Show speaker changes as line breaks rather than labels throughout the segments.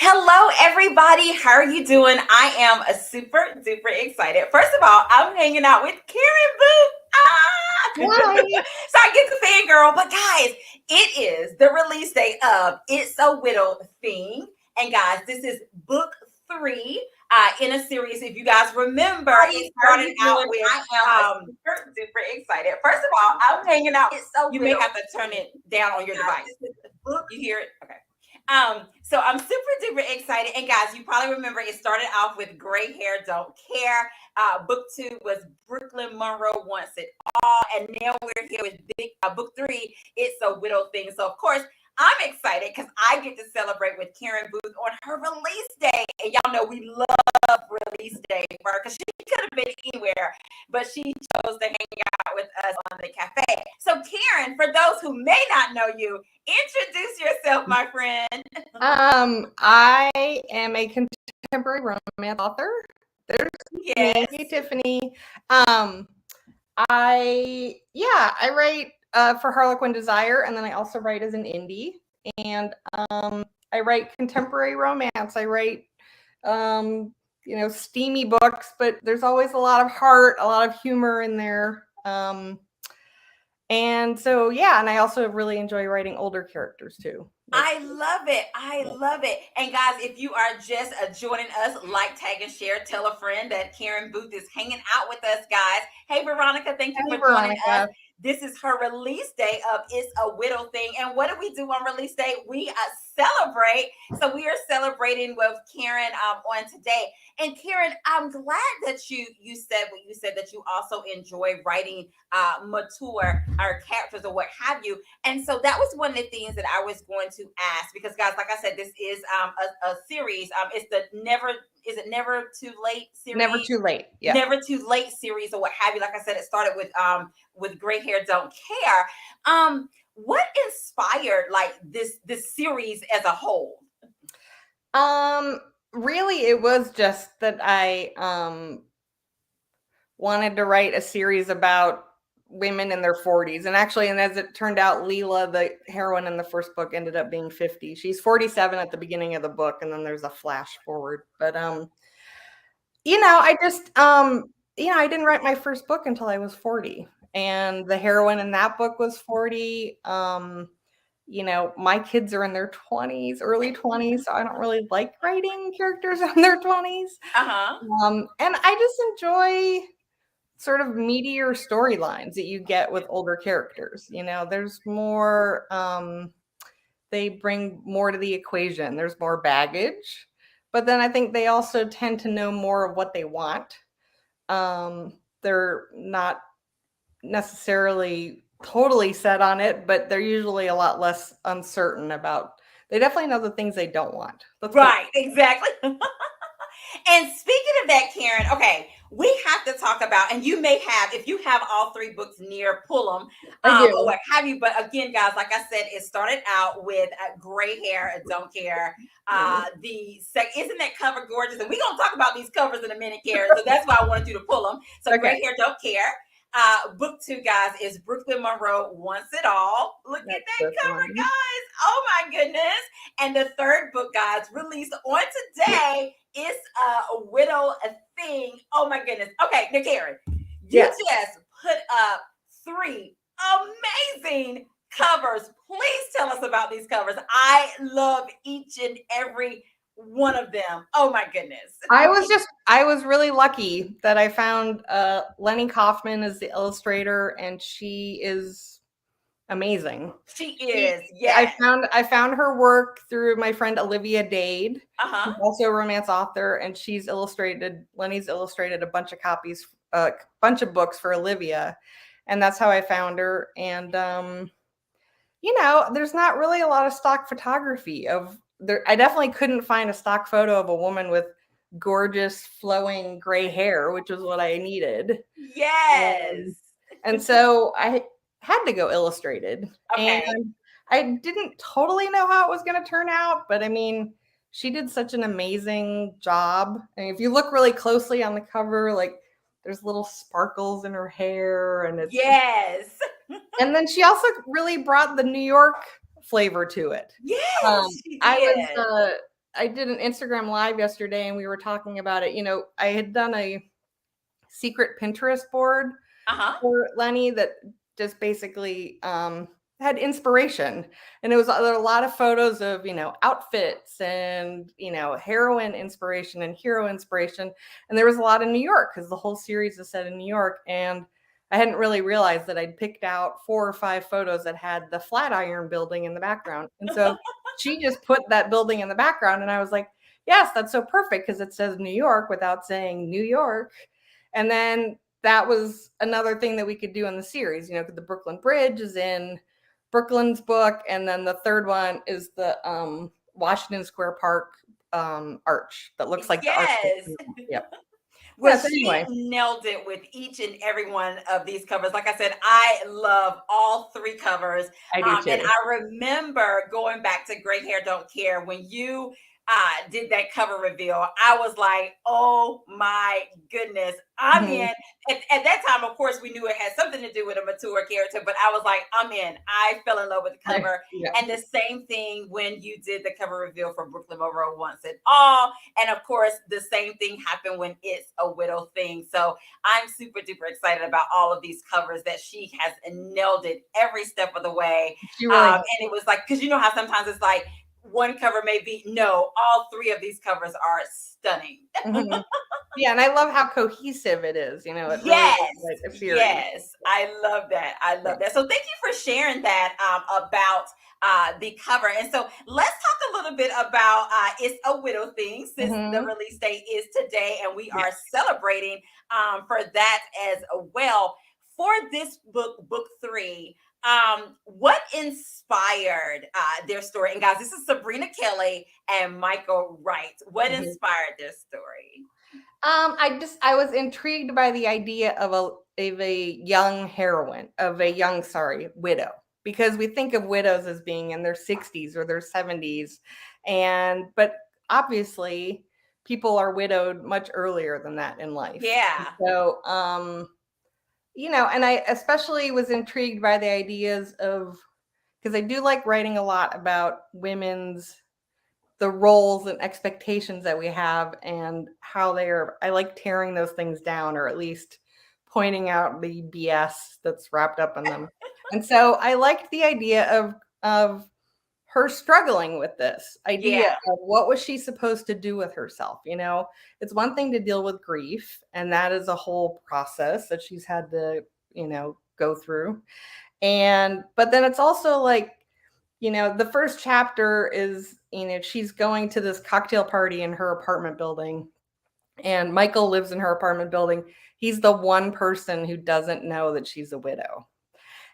Hello, everybody. How are you doing? I am a super duper excited. First of all, I'm hanging out with Karen Booth.
Hi.
So I get to fangirl, but guys, it is the release date of It's a Widow Thing. And guys, this is book three in a series. If you guys remember, it started out with I am super duper excited. First of all, I'm hanging out. You may have to turn it down on your device. You hear it? Okay. So I'm super duper excited. And guys, you probably remember it started off with Gray Hair Don't Care. Book two was Brooklyn Monroe Wants It All. And now we're here with book three, It's a Widow Thing. So of course, I'm excited because I get to celebrate with Karen Booth on her release day. And y'all know we love release day for her because she could have been anywhere, but she chose to hang out with us on the cafe. So Karen, for those who may not know you, introduce yourself, my friend.
I am a contemporary romance author. There's
Yes.
me, Tiffany. I write for Harlequin Desire, and then I also write as an indie. And I write contemporary romance. I write steamy books, but there's always a lot of heart, a lot of humor in there. And so, and I also really enjoy writing older characters too.
I love it. I love it. And guys, if you are just joining us, like, tag, and share. Tell a friend that Karen Booth is hanging out with us, guys. Hey, Veronica, thank you for joining us. This is her release day of It's a Widow Thing. And what do we do on release day? We celebrate. So we are celebrating with Karen on today. And Karen, I'm glad that you said what you said, that you also enjoy writing mature our characters or what have you. And so that was one of the things that I was going to ask, because guys, like I said, this is a series. It's the Never Too Late series.
Never Too Late. Yeah.
Never Too Late series or what have you. Like I said, it started with Gray Hair Don't Care. What inspired like this series as a whole?
Really, it was just that I wanted to write a series about women in their 40s. And actually, and as it turned out, Leela, the heroine in the first book, ended up being 50. She's 47 at the beginning of the book, and then there's a flash forward. But I just I didn't write my first book until I was 40. And the heroine in that book was 40. My kids are in their 20s, early 20s, so I don't really like writing characters in their 20s. And I just enjoy sort of meatier storylines that you get with older characters. There's more, they bring more to the equation. There's more baggage, but then I think they also tend to know more of what they want. They're not necessarily totally set on it, but they're usually a lot less uncertain about, they definitely know the things they don't want.
Right, exactly. And speaking of that, Karen, okay, we have to talk about, and you may have, if you have all three books near, pull them, or what have you. But again, guys, like I said, it started out with Gray Hair Don't Care. Isn't that cover gorgeous? And we're going to talk about these covers in a minute, Karen. So that's why I wanted you to pull them. So okay. Gray Hair Don't Care. Book two, guys, is Brooklyn Monroe Wants It All. Look at that cover, guys. Oh my goodness. And the third book, guys, released on today, is a Widow Thing. Oh my goodness. Okay, now Karen, you just put up three amazing covers. Please tell us about these covers. I love each and every one of them. Oh my goodness.
I was really lucky that I found Lenny Kaufman as the illustrator, and she is amazing.
She is. Yeah.
I found her work through my friend Olivia Dade, who's also a romance author, and Lenny's illustrated a bunch of copies, a bunch of books for Olivia, and that's how I found her. And there's not really a lot of stock photography of there. I definitely couldn't find a stock photo of a woman with gorgeous flowing gray hair, which was what I needed.
Yes.
And so I had to go illustrated. Okay. And I didn't totally know how it was going to turn out, but I mean, she did such an amazing job. And if you look really closely on the cover, like there's little sparkles in her hair, and it's
yes.
And then she also really brought the New York flavor to it.
Yes, she did.
did an Instagram live yesterday and we were talking about it. I had done a secret Pinterest board
Uh-huh.
for Lenny that just basically had inspiration. And there were a lot of photos of, outfits and, heroine inspiration and hero inspiration. And there was a lot in New York because the whole series is set in New York. And I hadn't really realized that I'd picked out 4 or 5 photos that had the Flatiron building in the background. And so she just put that building in the background. And I was like, yes, that's so perfect because it says New York without saying New York. And then that was another thing that we could do in the series, because the Brooklyn Bridge is in Brooklyn's book. And then the third one is the Washington Square Park arch that looks like the arch.
Yes.
Yep.
Well,
Yes.
she
Anyway,
nailed it with each and every one of these covers. Like I said, I love all 3 covers.
I do
And
too.
I remember going back to Great Hair Don't Care when you did that cover reveal. I was like, oh my goodness. I'm
Mhm.
in. At that time, of course, we knew it had something to do with a mature character, but I was like, I'm in. I fell in love with the cover.
Yeah.
And the same thing when you did the cover reveal for Brooklyn Monroe Once and All. And of course, the same thing happened when It's a Widow Thing. So I'm super duper excited about all of these covers that she has nailed it every step of the way.
She really
And it was like, because you know how sometimes it's like one cover may be, no, all 3 of these covers are stunning.
Mhm. Yeah, and I love how cohesive it is. It really is
Yes,
like a series.
yes, I love that. I
Yeah.
love that. So thank you for sharing that about the cover. And so let's talk a little bit about It's a Widow Thing, since the
Mhm.
release date is today, and we
Yeah.
are celebrating for that as well. For this book 3, what inspired their story? And guys, this is Sabrina Kelly and Michael Wright. What
Mhm.
inspired their story?
I was intrigued by the idea of a young heroine, of a young, widow, because we think of widows as being in their 60s or their 70s, but obviously people are widowed much earlier than that in life.
Yeah.
So, and I especially was intrigued by the ideas of, because I do like writing a lot about the roles and expectations that we have and how I like tearing those things down, or at least pointing out the BS that's wrapped up in them. And so I liked the idea of her struggling with this idea
Yeah.
of what was she supposed to do with herself. It's one thing to deal with grief, and that is a whole process that she's had to go through. But then it's also like, the first chapter is, she's going to this cocktail party in her apartment building, and Michael lives in her apartment building. He's the one person who doesn't know that she's a widow.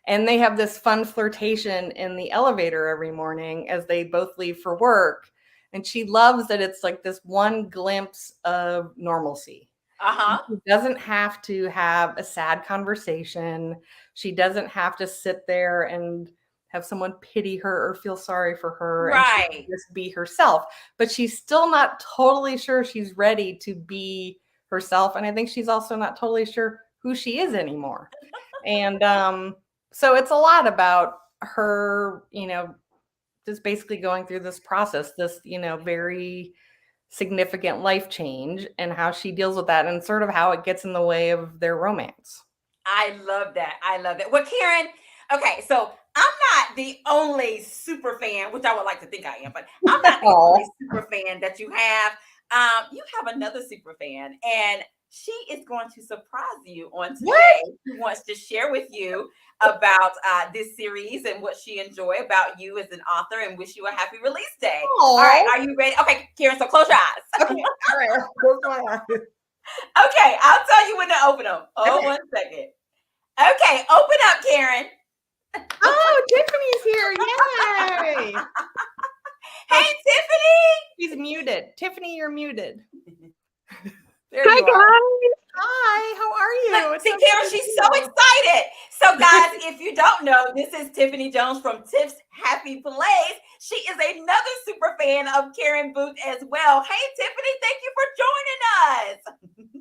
And they have this fun flirtation in the elevator every morning as they both leave for work. And she loves that it's like this one glimpse of normalcy.
Uh-huh.
She doesn't have to have a sad conversation. She doesn't have to sit there and have someone pity her or feel sorry for her, and she can
Right.
just be herself. But she's still not totally sure she's ready to be herself. And I think she's also not totally sure who she is anymore. And so it's a lot about her, just basically going through this process, this, very significant life change, and how she deals with that and sort of how it gets in the way of their romance.
I love that. I love that. Well, Karen, okay, so I'm not the only super fan, which I would like to think I am, but I'm not the only
Oh,
super fan that you have. You have another super fan, and she is going to surprise you on
what?
today. She wants to share with you about this series and what she enjoyed about you as an author, and wish you a happy release day. All right,
Oh,
are you ready? Okay, Karen, so close your eyes.
okay. All right. Close my eyes.
Okay, I'll tell you when to open them. Oh,
Okay.
1 second. Okay, open up, Karen.
Oh, Tiffany's here. Yay. Oh,
Hey, Tiffany.
she's muted. Tiffany, you're muted. There
Hi
you are.
guys.
Hi, how are you?
Look,
It's
see,
so
Karen,
good to
she's
see
so
you.
excited. So, guys, if you don't know, this is Tiffany Jones from Tiff's Happy Place. She is another super fan of Karen Booth as well. Hey, Tiffany, thank you for joining us.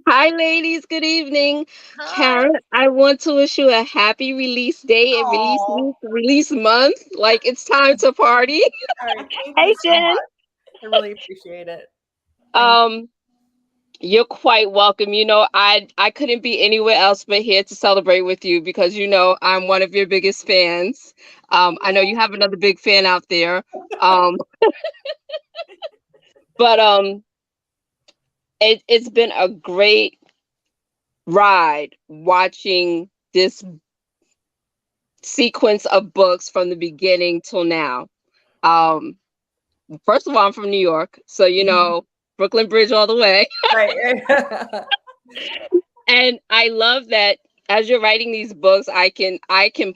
Hi ladies. Good evening.
Hi.
Karen, I want to wish you a happy release day and release
Oh,
week, release month. Like it's time to party.
all right. Thank you
Hey
so
Jen.
much. I really appreciate it. Thank
Um, you're quite welcome. I couldn't be anywhere else but here to celebrate with you because I'm one of your biggest fans. I know you have another big fan out there. Um, but it's been a great ride watching this sequence of books from the beginning till now. Um, First of all, I'm from New York, so Brooklyn Bridge all the way.
right.
And I love that as you're writing these books, I can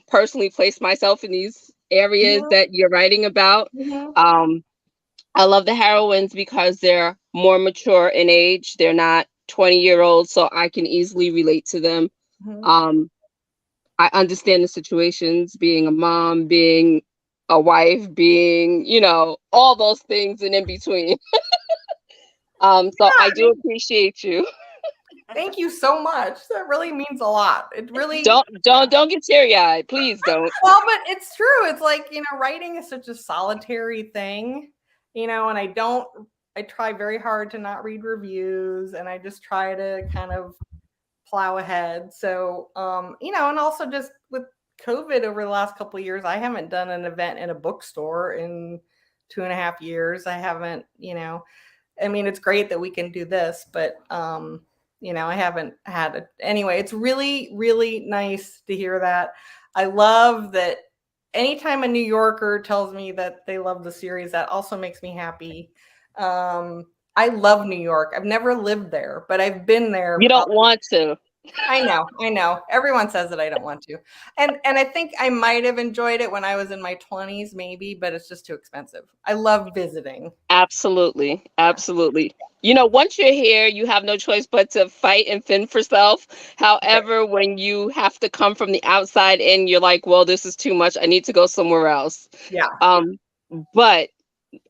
personally place myself in these areas
Mhm,
that you're writing about.
mhm,
Um, I love the heroines because they're more mature in age. They're not 20-year-olds, so I can easily relate to them.
mhm.
Um, I understand the situations, being a mom, being a wife, being, all those things and in between. So I do appreciate you.
Thank you so much. That really means a lot. It really,
Don't don't don't get teary-eyed. Please don't.
well, but it's true. It's like, writing is such a solitary thing, and I try very hard to not read reviews and I just try to kind of plow ahead. So, and also just with COVID over the last couple of years, I haven't done an event in a bookstore in 2.5 years. I haven't, I mean, it's great that we can do this, but I haven't had it. Anyway, it's really, really nice to hear that. I love that anytime a New Yorker tells me that they love the series, that also makes me happy. I love New York. I've never lived there, but I've been there.
You don't want to.
I know. Everyone says that I don't want to. And I think I might have enjoyed it when I was in my 20s maybe, but it's just too expensive. I love visiting.
Absolutely. Absolutely. Once you're here, you have no choice but to fight and fend for self.
Right.
However, when you have to come from the outside in, you're like, well, this is too much. I need to go somewhere else.
Yeah.
Um, but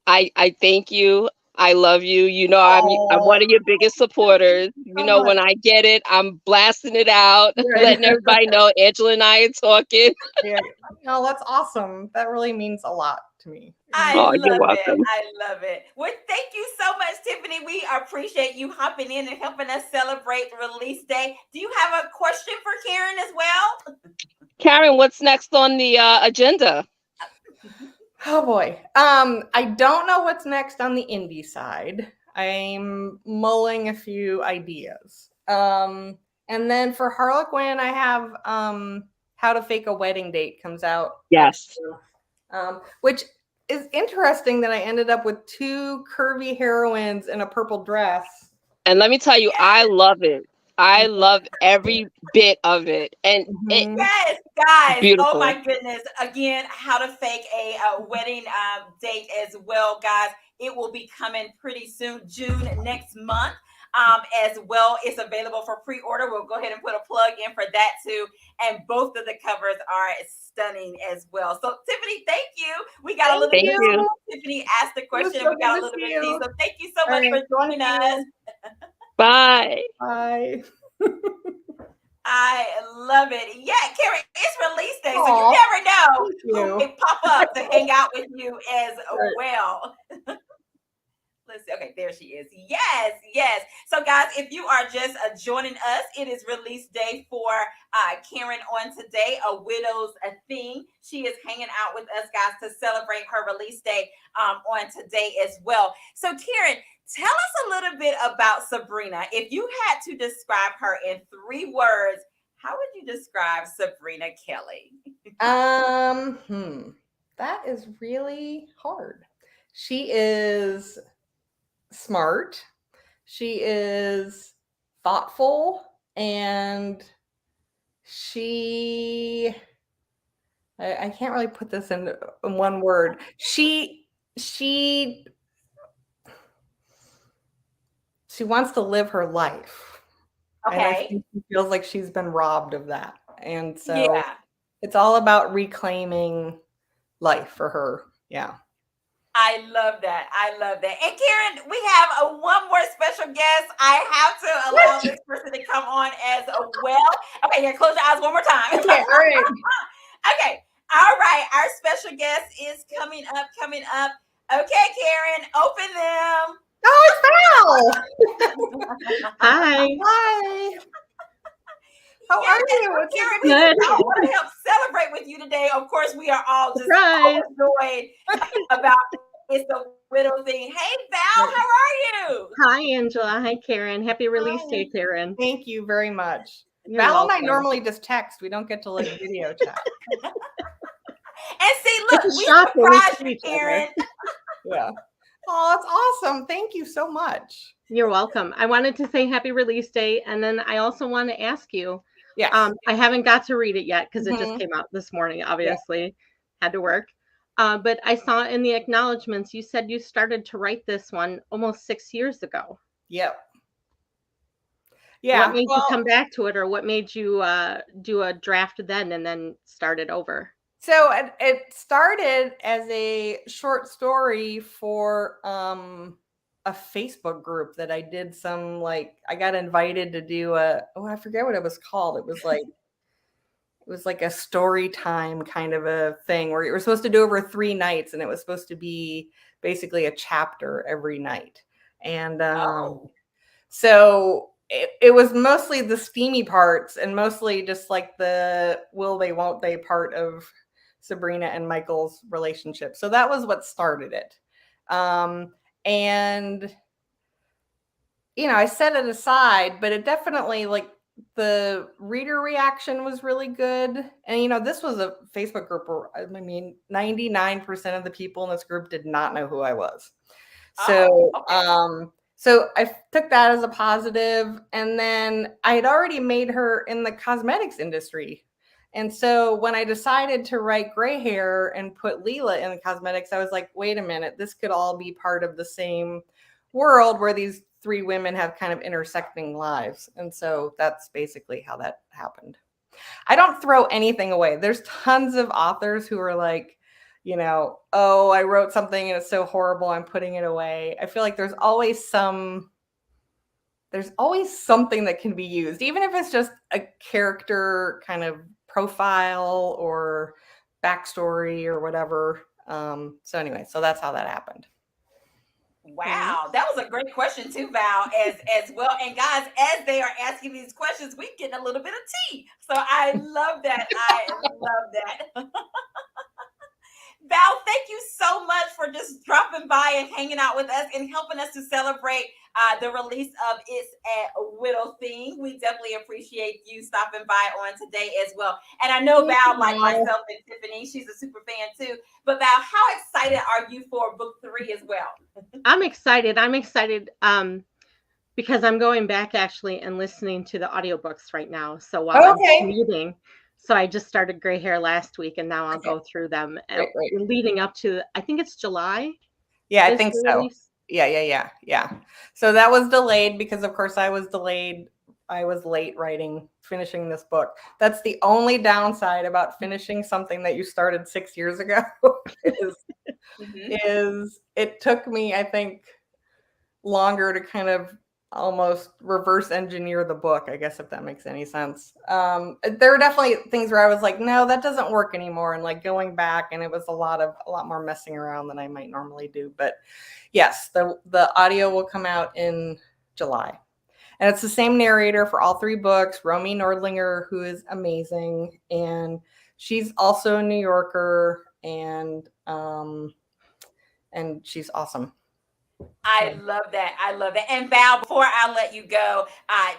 I thank you. I love you. I'm
Oh,
one of your biggest supporters.
so much.
When I get it, I'm blasting it out,
Right.
letting everybody know Angela and I are talking.
Yeah. No, that's awesome. That really means a lot to me. It
I
really
Oh, you're
love it.
welcome.
I love it. Well, thank you so much, Tiffany. We appreciate you hopping in and helping us celebrate release day. Do you have a question for Karen as well?
Karen, what's next on the agenda?
Oh boy. I don't know what's next on the indie side. I'm mulling a few ideas. And then for Harlequin, I have How to Fake a Wedding Date comes out next
Yes.
month. Which is interesting that I ended up with two curvy heroines in a purple dress.
And let me tell you, I
Yes.
love it. I love every bit of it. And it
Mhm.
Yes, guys. Oh
beautiful.
my goodness. Again, how to fake a wedding date as well, guys. It will be coming pretty soon, June next month. As well, it's available for pre-order. We'll go ahead and put a plug in for that too. And both of the covers are stunning as well. So, Tiffany, thank you. We got a
Thank
little
Thank
bit of
you.
you.
tea. Tiffany asked the
It was
question, and
so
we
good
got a
to
little
see
bit of tea.
you.
So, thank you so
All
much
right.
for
Thank
joining us.
you.
Bye.
Bye.
I love it. Yeah, Carrie, it's release day, so you
Aw,
never know
thank
who
you.
may pop up to hang out with you as
Right.
well. Let's see. Okay, there she is. Yes, yes. So, guys, if you are just joining us, it is release day for Karen on today, A Widow's a Thing. She is hanging out with us, guys, to celebrate her release day on today as well. So, Karen, tell us a little bit about Sabrina. If you had to describe her in 3 words, how would you describe Sabrina Kelly?
That is really hard. She is smart. She is thoughtful, and she I can't really put this in one word. She she wants to live her life. And I
Okay.
think she feels like she's been robbed of that. And so
Yeah.
it's all about reclaiming life for her. Yeah.
I love that. I love that. And Karen, we have a one more special guest. I have to allow
What?
this person to come on as well. Okay, yeah, close your eyes one more time.
Okay. All right.
Okay. All right. Our special guest is coming up, coming up. Okay, Karen, open them.
Oh, it's Val.
Hi.
Hi. How are
Yes,
you?
well,
It's so
Karen,
good
we
to
Good.
just
see
all
you.
want to help celebrate with you today. Of course, we are all just
Surprise.
overjoyed about It's the Widow thing. Hey, Val, how are you?
Hi, Angela. Hi, Karen. Happy release
Hi.
day, Karen.
Thank you very much.
You're
Val and I
welcome.
normally just text. We don't get to like video chat.
And see,
It's
look,
a
we
shock when we
surprised
see
you,
each other.
Karen.
Yeah. Oh, that's awesome. Thank you so much.
You're welcome. I wanted to say happy release day, and then I also want to ask you.
Yes.
I haven't got to read it yet because it just
Mhm.
came out this morning. Obviously, had to work. But I saw in the acknowledgments you said you started to write this one almost 6 years ago.
Yep.
What
Yeah.
made you
Well,
come back to it, or what made you do a draft then and then start it over?
so it started as a short story for a Facebook group that I did some like I got invited to do I forget what it was called. It was like a story time kind of a thing where you were supposed to do over 3 nights, and it was supposed to be basically a chapter every night. And
Oh,
so it was mostly the steamy parts and mostly just like the will they, won't they part of Sabrina and Michael's relationship. So that was what started it. And I set it aside, but it definitely like the reader reaction was really good. And this was a Facebook group where 99% of the people in this group did not know who I was. So,
okay.
so I took that as a positive, and then I had already made her in the cosmetics industry. And so when I decided to write Gray Hair and put Leela in the cosmetics, I was like, wait a minute, this could all be part of the same world where these 3 women have kind of intersecting lives. And so that's basically how that happened. I don't throw anything away. There's tons of authors who are like, oh, I wrote something and it's so horrible, I'm putting it away. I feel like there's always something that can be used, even if it's just a character kind of profile or backstory or whatever. So anyway, so that's how that happened.
Wow, that was a great question too, Val, as well. And guys, as they are asking these questions, we getting a little bit of tea. So I love that. I love that. Val, thank you so much for just dropping by and hanging out with us and helping us to celebrate the release of It's a Widow Thing. We definitely appreciate you stopping by on today as well. And I know Val, like myself and Tiffany, she's a super fan too. But Val, how excited are you for book 3 as well?
I'm excited. Because I'm going back actually and listening to the audiobooks right now. So while I'm reading, so I just started Gray Hair last week, and now I'll go through them leading up to, I think it's July.
Yeah, I think so. Yeah. So that was delayed because, of course, I was delayed. I was late finishing this book. That's the only downside about finishing something that you started 6 years ago is it took me, I think, longer to kind of almost reverse engineer the book, I guess, if that makes any sense. There were definitely things where I was like, no, that doesn't work anymore, and like going back, and it was a lot more messing around than I might normally do. But yes, the audio will come out in July, and it's the same narrator for all 3 books, Romy Nordlinger, who is amazing, and she's also a New Yorker, and she's awesome.
I love that. I love that. And Val, before I let you go,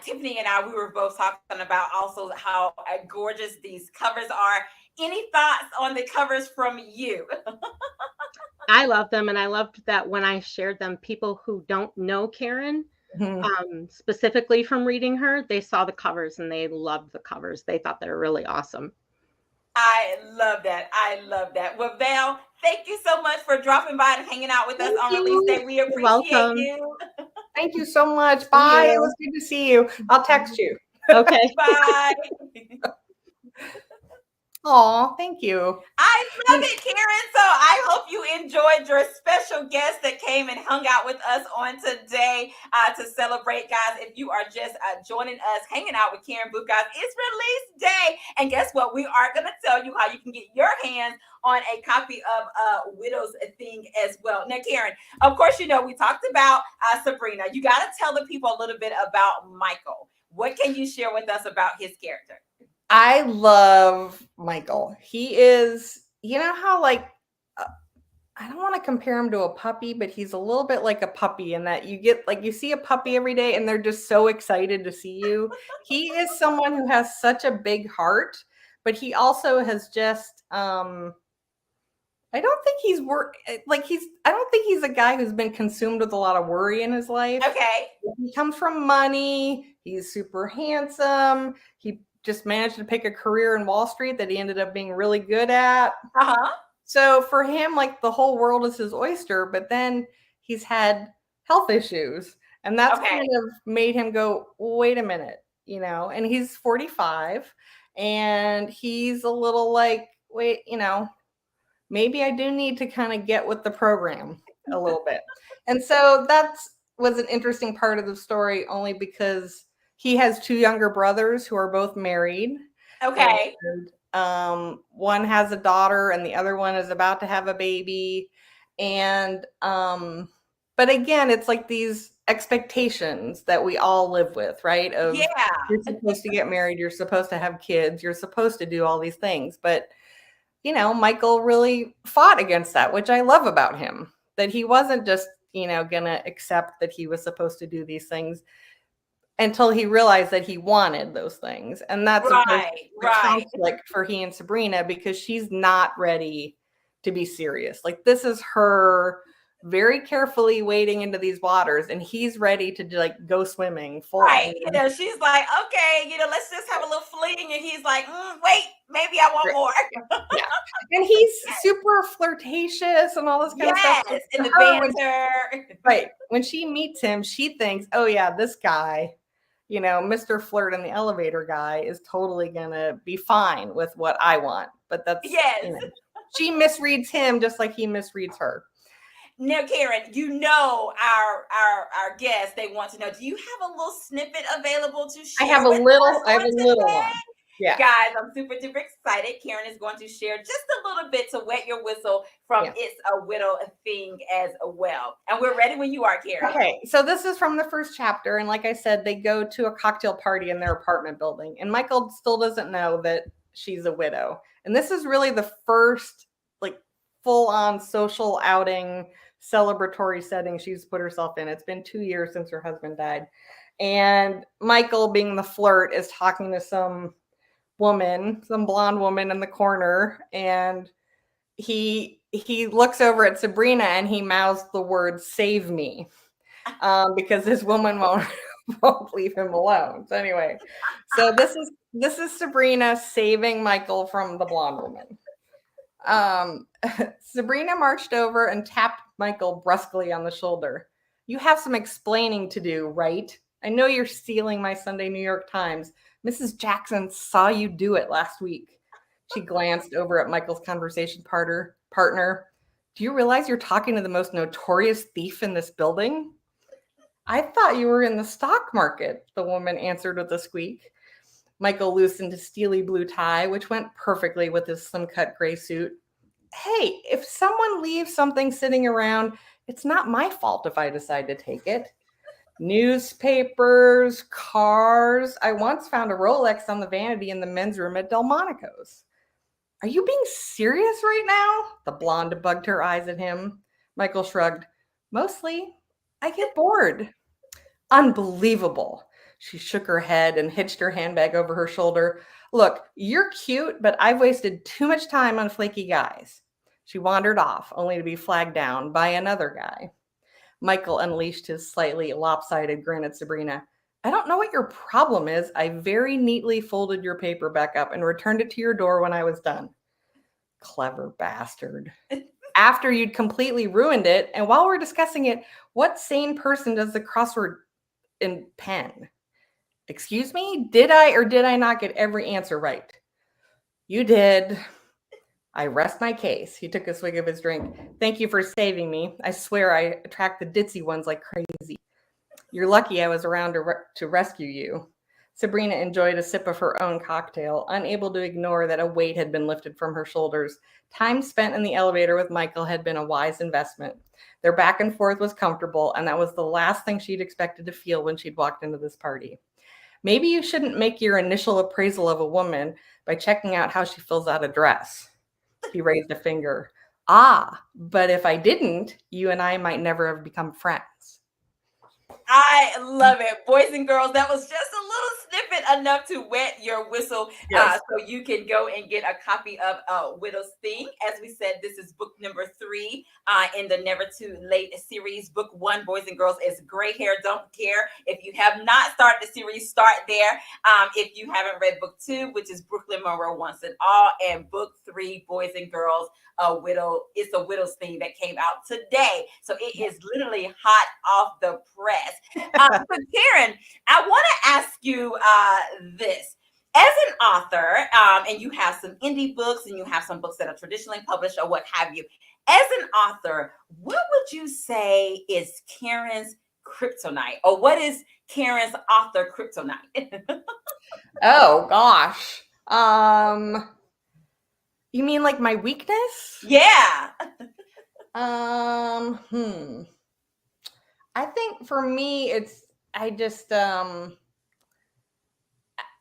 Tiffany and I, we were both talking about also how gorgeous these covers are. Any thoughts on the covers from you?
I love them, and I loved that when I shared them, people who don't know Karen, specifically from reading her, they saw the covers and they loved the covers. They thought they were really awesome.
I love that. I love that. Well, Val, thank you so much for dropping by and hanging out with us on Release Day. We appreciate you.
Thank you so much. Bye. It was good to see you. I'll text you.
Okay.
Bye.
Aw, thank you.
I love it, Karen. So I hope you enjoyed your special guest that came and hung out with us on today to celebrate, guys. If you are just joining us, hanging out with Karen Booth, guys, it's release day. And guess what? We are going to tell you how you can get your hands on a copy of Widow's Thing as well. Now, Karen, of course, you know, we talked about Sabrina. You got to tell the people a little bit about Michael. What can you share with us about his character?
I love Michael. He is, you know how like I don't want to compare him to a puppy, but he's a little bit like a puppy in that you get like you see a puppy every day and they're just so excited to see you. He is someone who has such a big heart, but he also has just I don't think he's I don't think he's a guy who's been consumed with a lot of worry in his life.
Okay.
He comes from money, he's super handsome. He just managed to pick a career in Wall Street that he ended up being really good at.
Uh-huh.
So for him, like the whole world is his oyster, but then he's had health issues. And that's kind of made him go, wait a minute, you know, and he's 45 and he's a little like, wait, you know, maybe I do need to kind of get with the program a little bit. And so that's was an interesting part of the story only because he has two younger brothers who are both married.
Okay.
And one has a daughter and the other one is about to have a baby. And but again, it's like these expectations that we all live with, right? Of you're supposed to get married, you're supposed to have kids, you're supposed to do all these things. But you know, Michael really fought against that, which I love about him, that he wasn't just, you know, going to accept that he was supposed to do these things until he realized that he wanted those things. And that's the conflict for he and Sabrina because she's not ready to be serious. Like this is her very carefully wading into these waters and he's ready to like go swimming full
right. You know, she's like, okay, you know, let's just have a little fling. And he's like, wait, maybe I want more.
Yeah. And he's super flirtatious and all this kind of stuff.
Yes, and the banter.
Right. When she meets him, she thinks, oh yeah, this guy, you know, Mr. Flirt in the elevator guy is totally gonna be fine with what I want. But that's you know, she misreads him just like he misreads her.
Now, Karen, you know our guests, they want to know, do you have a little snippet available to share?
I have a little one.
Yeah. Guys, I'm super duper excited. Karen is going to share just a little bit to wet your whistle from It's a Widow Thing as well. And we're ready when you are, Karen.
Okay, so this is from the first chapter. And like I said, they go to a cocktail party in their apartment building. And Michael still doesn't know that she's a widow. And this is really the first like full-on social outing celebratory setting she's put herself in. It's been 2 years since her husband died. And Michael, being the flirt, is talking to some blonde woman in the corner. And he looks over at Sabrina and he mouths the word "save me" because this woman won't leave him alone. So anyway, so this is Sabrina saving Michael from the blonde woman. Sabrina marched over and tapped Michael brusquely on the shoulder. You have some explaining to do, right? I know you're stealing my Sunday New York Times. Mrs. Jackson saw you do it last week. She glanced over at Michael's conversation partner. Do you realize you're talking to the most notorious thief in this building? I thought you were in the stock market, the woman answered with a squeak. Michael loosened his steely blue tie, which went perfectly with his slim-cut gray suit. Hey, if someone leaves something sitting around, it's not my fault if I decide to take it. Newspapers, cars. I once found a Rolex on the vanity in the men's room at Delmonico's. Are you being serious right now? The blonde bugged her eyes at him. Michael shrugged. Mostly, I get bored. Unbelievable. She shook her head and hitched her handbag over her shoulder. Look, you're cute, but I've wasted too much time on flaky guys. She wandered off, only to be flagged down by another guy. Michael unleashed his slightly lopsided grin at Sabrina. I don't know what your problem is. I very neatly folded your paper back up and returned it to your door when I was done. Clever bastard. After you'd completely ruined it, and while we're discussing it, what sane person does the crossword in pen? Excuse me? Did I or did I not get every answer right? You did. I rest my case. He took a swig of his drink. Thank you for saving me. I swear I attract the ditzy ones like crazy. You're lucky I was around to rescue you. Sabrina enjoyed a sip of her own cocktail, unable to ignore that a weight had been lifted from her shoulders. Time spent in the elevator with Michael had been a wise investment. Their back and forth was comfortable, and that was the last thing she'd expected to feel when she'd walked into this party. Maybe you shouldn't make your initial appraisal of a woman by checking out how she fills out a dress. He raised a finger. Ah, but if I didn't, you and I might never have become friends.
I love it. Boys and girls, that was just a little snippet enough to wet your whistle.
Yes.
So you can go and get a copy of Widow's Thing. As we said, this is book number 3 in the Never Too Late series. Book 1, Boys and Girls, is Gray Hair Don't Care. If you have not started the series, start there. If you haven't read book 2, which is Brooklyn Monroe Wants It All, and book 3, Boys and Girls, it's a Widow's Thing that came out today. So it is literally hot off the press. So Karen, I want to ask you this. As an author, and you have some indie books and you have some books that are traditionally published or what have you, as an author, what would you say is Karen's kryptonite, or what is Karen's author kryptonite?
Oh gosh. You mean like my weakness?
Yeah.
I think for me, I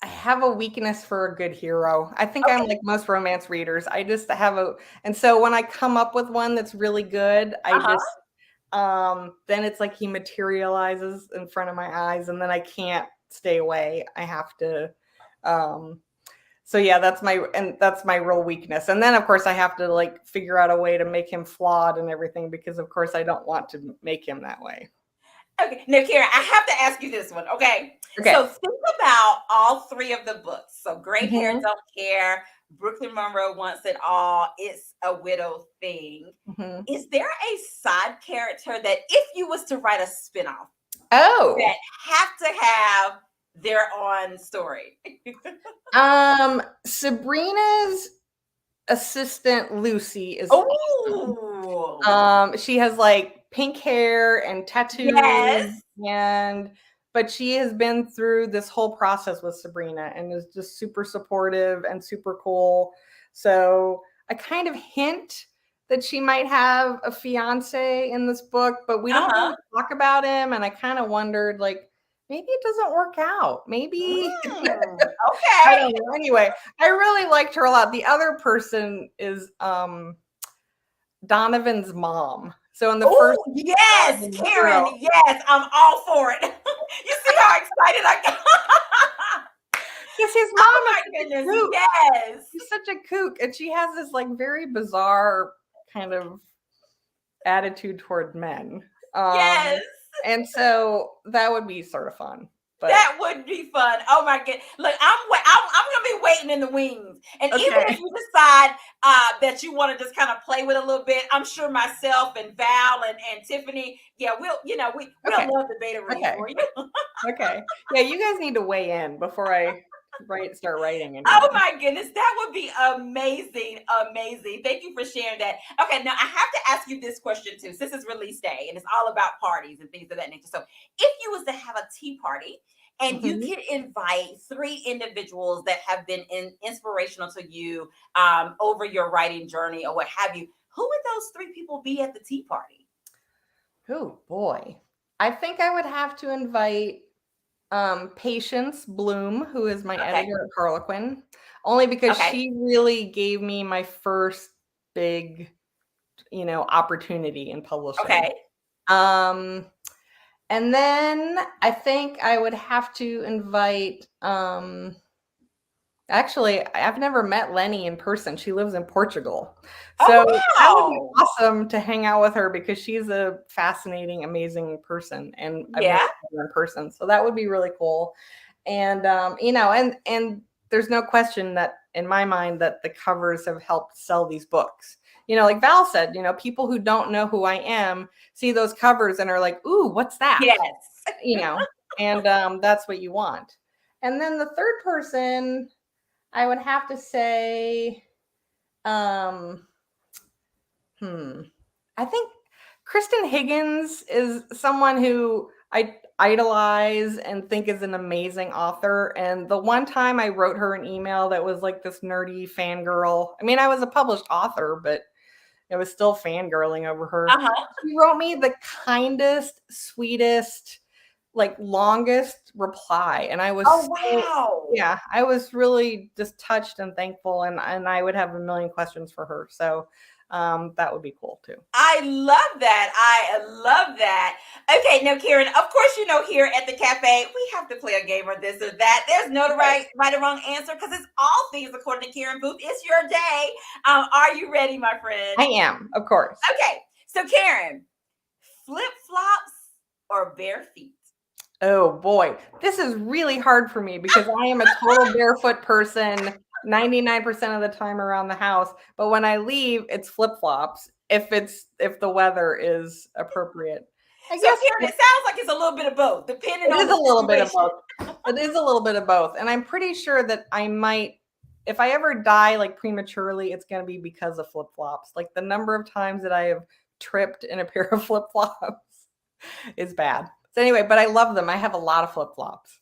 have a weakness for a good hero. I think I'm like most romance readers. I just have and so when I come up with one that's really good, then it's like he materializes in front of my eyes, and then I can't stay away. I have to, so yeah, that's my real weakness. And then of course I have to like figure out a way to make him flawed and everything, because of course I don't want to make him that way.
Okay, now Karen, I have to ask you this one, okay? So think about all 3 of the books. So Gray Hair Don't Care, Brooklyn Monroe Wants It All, It's a Widow Thing. Is there a side character that if you was to write a spinoff, that have to have their own story?
Sabrina's assistant Lucy is
awesome.
She has like pink hair and tattoos.
Yes.
But she has been through this whole process with Sabrina and is just super supportive and super cool. So I kind of hint that she might have a fiance in this book, but we don't really talk about him. And I kind of wondered, like, maybe it doesn't work out. Maybe.
Okay.
I don't know. Anyway, I really liked her a lot. The other person is Donovan's mom. So in the first,
yes, Karen, yes, I'm all for it. You see how excited I got?
Yes, his mom.
Oh my goodness, yes.
She's such a kook, and she has this like very bizarre kind of attitude toward men.
Yes.
And so that would be sort of fun. But
that would be fun. Oh my god! Look, I'm gonna be waiting in the wings, and even if you decide that you want to just kind of play with a little bit, I'm sure myself and Val and Tiffany, yeah, we'll love the beta read for you.
Okay, yeah, you guys need to weigh in before I start writing. Anything.
Oh my goodness, that would be amazing, amazing. Thank you for sharing that. Okay, now I have to ask you this question too. Since it's release day and it's all about parties and things of that nature. So, if you was to have a tea party and you could invite 3 individuals that have been inspirational to you over your writing journey or what have you, who would those 3 people be at the tea party?
Oh boy, I think I would have to invite Patience Bloom, who is my editor at Harlequin, only because she really gave me my first big, opportunity in publishing. And then I think I would have to invite, actually, I've never met Lenny in person. She lives in Portugal. So that would be awesome to hang out with her, because she's a fascinating, amazing person. And I've never met her in person. So that would be really cool. And, and there's no question that in my mind that the covers have helped sell these books. Like Val said, people who don't know who I am see those covers and are like, ooh, what's that?
Yes.
And that's what you want. And then the third person, I would have to say, um, I think Kristen Higgins is someone who I idolize and think is an amazing author. And the one time I wrote her an email that was like this nerdy fangirl. I mean, I was a published author, but it was still fangirling over her.
Uh-huh.
She wrote me the kindest, sweetest, like longest reply. And I was
Oh, wow.
yeah, I was really just touched and thankful, and I would have a million questions for her. So that would be cool too.
I love that. I love that. Okay, now Karen, of course, here at the cafe, we have to play a game or this or that. There's no right or wrong answer because it's all things according to Karen Booth. It's your day. Are you ready, my friend?
I am, of course.
Okay, so Karen, flip-flops or bare feet?
Oh boy, this is really hard for me because I am a total barefoot person 99% of the time around the house. But when I leave, it's flip-flops if the weather is appropriate. I
So
guess
Karen, it sounds like it's a little bit of both, depending
it
on
is
the
a little bit of
situation.
both. It is a little bit of both. And I'm pretty sure that I might, if I ever die like prematurely, it's going to be because of flip-flops. Like the number of times that I have tripped in a pair of flip-flops is bad. So anyway, but I love them. I have a lot of flip-flops.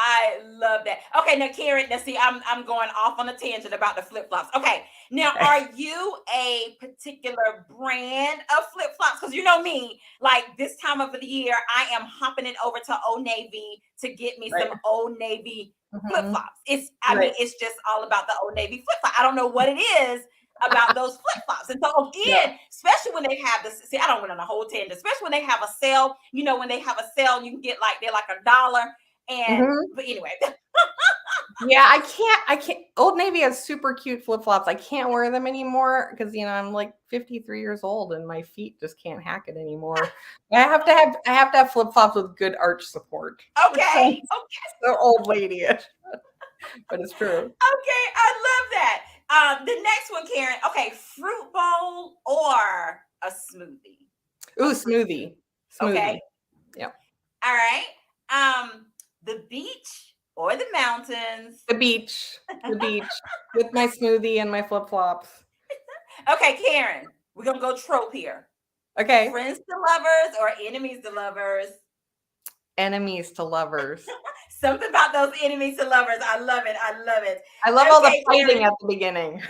I love that. Okay, now Karen, now see, I'm going off on a tangent about the flip-flops. Okay, now are you a particular brand of flip-flops? Because you know me, like this time of the year, I am hopping it over to Old Navy to get me some Old Navy flip-flops. I mean, it's just all about the Old Navy flip-flop. I don't know what it is about those flip-flops. And so again, especially when they have this, see, I don't went on a whole tangent, especially when they have a sale, when they have a sale, you can get they're like $1. And but anyway.
Yeah, I can't. Old Navy has super cute flip-flops. I can't wear them anymore because I'm like 53 years old and my feet just can't hack it anymore. I have to have flip-flops with good arch support.
Okay.
So old lady-ish. But it's true.
Okay, I love that. The next one, Karen. Okay, fruit bowl or a smoothie?
Ooh, smoothie.
Okay.
Yep.
All right. The beach or the mountains?
The beach. The beach. With my smoothie and my flip-flops.
Okay, Karen. We're gonna go trope here.
Okay.
Friends to lovers or enemies to lovers?
Enemies to lovers.
Something about those enemies to lovers. I love it. I love it.
I love all the fighting Karen. At the beginning.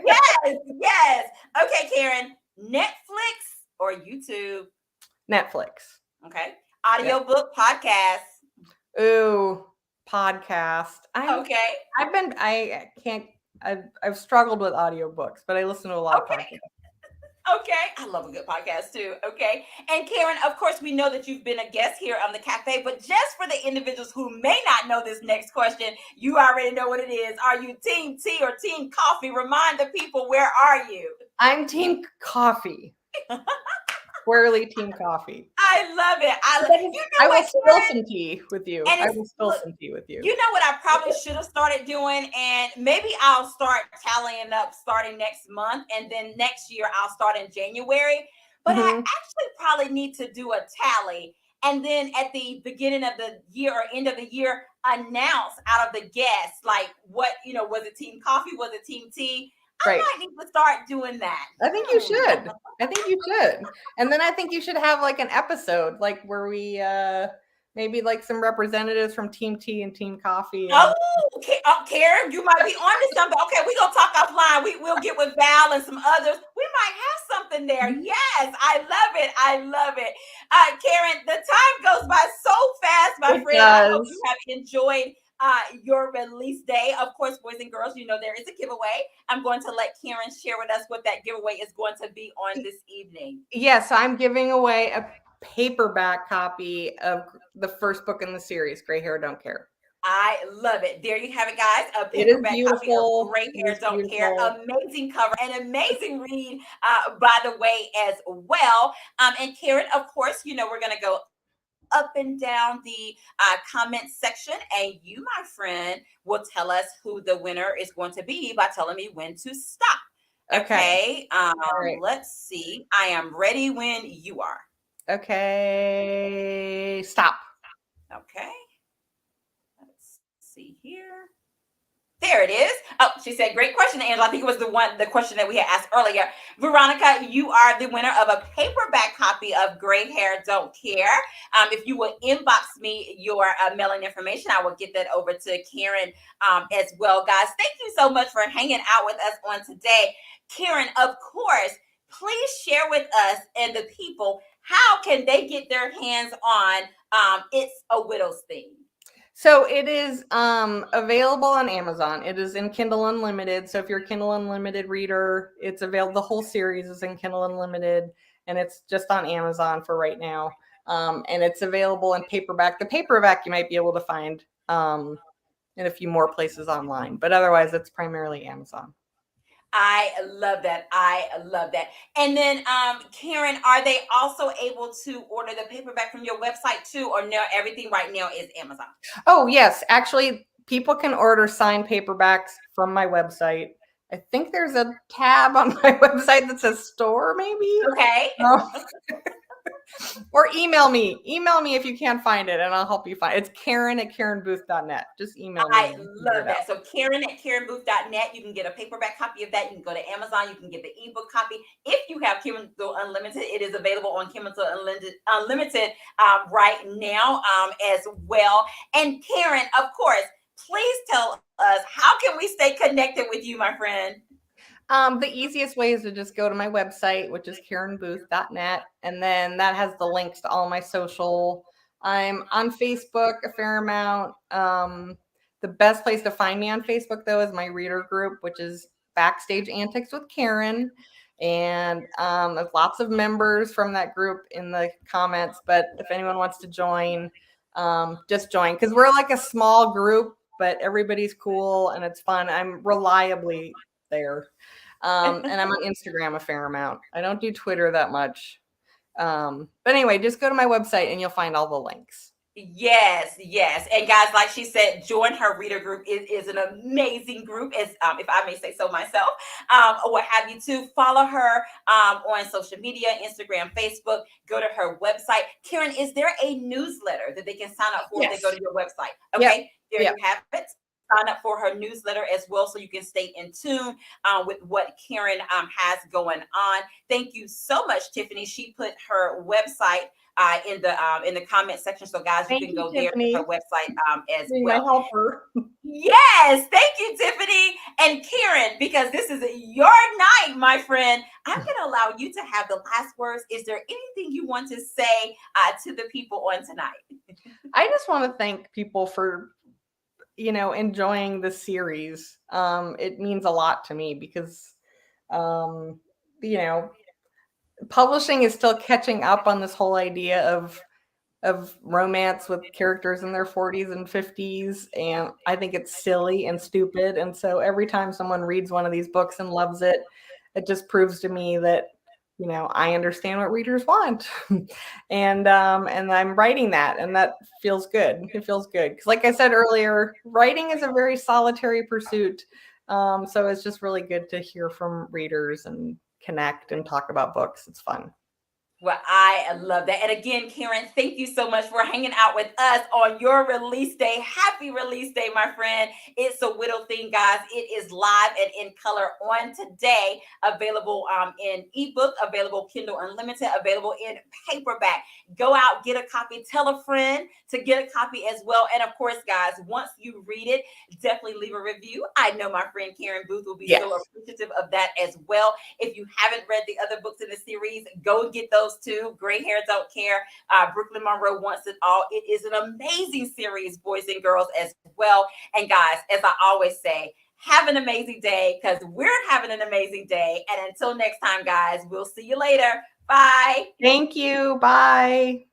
Yes. Okay, Karen. Netflix or YouTube?
Netflix.
Okay. Audiobook, podcast?
Ooh, podcast. I've struggled with audiobooks, but I listen to a lot of podcasts.
Okay. I love a good podcast too. Okay. And Karen, of course, we know that you've been a guest here on the cafe, but just for the individuals who may not know this next question, you already know what it is. Are you team tea or team coffee? Remind the people, where are you?
I'm team coffee. Squarely team coffee.
I love it.
I will spill some tea with you. I will spill some tea with you.
You know what I probably should have started doing? And maybe I'll start tallying up starting next month. And then next year I'll start in January. But I actually probably need to do a tally. And then at the beginning of the year or end of the year, announce out of the guests, like what, was it team coffee? Was it team tea? I might need to start doing that.
I think you should. And then I think you should have like an episode, like where we maybe like some representatives from Team Tea and Team Coffee.
And Karen, you might be onto something. Okay, we're gonna talk offline. We'll get with Val and some others. We might have something there. Yes, I love it. Karen, the time goes by so fast, my friend. I hope you have enjoyed your release day. Of course, boys and girls, there is a giveaway. I'm going to let Karen share with us what that giveaway is going to be on this evening.
Yes, I'm giving away a paperback copy of the first book in the series, Gray Hair Don't Care.
I love it. There you have it, guys. A paperback copy of Gray Hair Don't Care. Amazing cover, an amazing read, by the way, as well. And Karen, of course, we're going to go up and down the comment section, and you, my friend, will tell us who the winner is going to be by telling me when to stop. Okay. Right. Let's see. I am ready when you are.
Okay. Stop.
Okay. Let's see here. There it is. Oh, she said, great question, Angela. I think it was the question that we had asked earlier. Veronica, you are the winner of a paperback copy of Gray Hair Don't Care. If you would inbox me your mailing information, I will get that over to Karen as well. Guys, thank you so much for hanging out with us on today. Karen, of course, please share with us and the people, how can they get their hands on It's a Widow's Thing?
So it is available on Amazon. It is in Kindle Unlimited. So if you're a Kindle Unlimited reader, it's available. The whole series is in Kindle Unlimited, and it's just on Amazon for right now. And it's available in paperback. The paperback you might be able to find in a few more places online, but otherwise it's primarily Amazon.
I love that. I love that. And then, Karen, are they also able to order the paperback from your website too, or no? Everything right now is Amazon.
Oh yes, actually, people can order signed paperbacks from my website. I think there's a tab on my website that says store, maybe.
Okay.
Or email me if you can't find it, and I'll help you find it. It's Karen@KarenBooth.net. Just email me.
I love that. So Karen@KarenBooth.net. You can get a paperback copy of that. You can go to Amazon. You can get the ebook copy. If you have Kindle Unlimited, it is available on Kindle Unlimited right now as well. And Karen, of course, please tell us, how can we stay connected with you, my friend?
The easiest way is to just go to my website, which is KarenBooth.net, and then that has the links to all my social. I'm on Facebook a fair amount. The best place to find me on Facebook, though, is my reader group, which is Backstage Antics with Karen. And there's lots of members from that group in the comments. But if anyone wants to join, just join, because we're like a small group, but everybody's cool and it's fun. I'm reliably there. And I'm on Instagram a fair amount. I don't do Twitter that much. But anyway, just go to my website and you'll find all the links.
Yes. And guys, like she said, join her reader group. It is an amazing group, as if I may say so myself, or what have you, to follow her on social media, Instagram, Facebook. Go to her website. Karen, is there a newsletter that they can sign up for?
Yes.
If they go to your website? Okay,
Yep.
You have it. Sign up for her newsletter as well, so you can stay in tune with what Karen has going on. Thank you so much, Tiffany. She put her website in the comment section, so guys, you can go there to her website as well.
My helper.
Yes, thank you, Tiffany and Karen, because this is your night, my friend. I'm going to allow you to have the last words. Is there anything you want to say to the people on tonight?
I just want to thank people for enjoying the series. It means a lot to me because publishing is still catching up on this whole idea of romance with characters in their 40s and 50s, and I think it's silly and stupid. And so every time someone reads one of these books and loves it, it just proves to me that I understand what readers want. and I'm writing that, and that feels good. It feels good because, like I said earlier, writing is a very solitary pursuit. So it's just really good to hear from readers and connect and talk about books. It's fun.
Well, I love that. And again, Karen, thank you so much for hanging out with us on your release day. Happy release day, my friend. It's a Widow Thing, guys. It is live and in color on today. Available in ebook, available Kindle Unlimited, available in paperback. Go out, get a copy. Tell a friend to get a copy as well. And of course, guys, once you read it, definitely leave a review. I know my friend Karen Booth will be so appreciative of that as well. If you haven't read the other books in the series, go and get those too. Gray Hair Don't Care. Brooklyn Monroe Wants It All. It is an amazing series, boys and girls, as well. And guys, as I always say, have an amazing day, because we're having an amazing day. And until next time, guys, we'll see you later. Bye.
Thank you. Bye.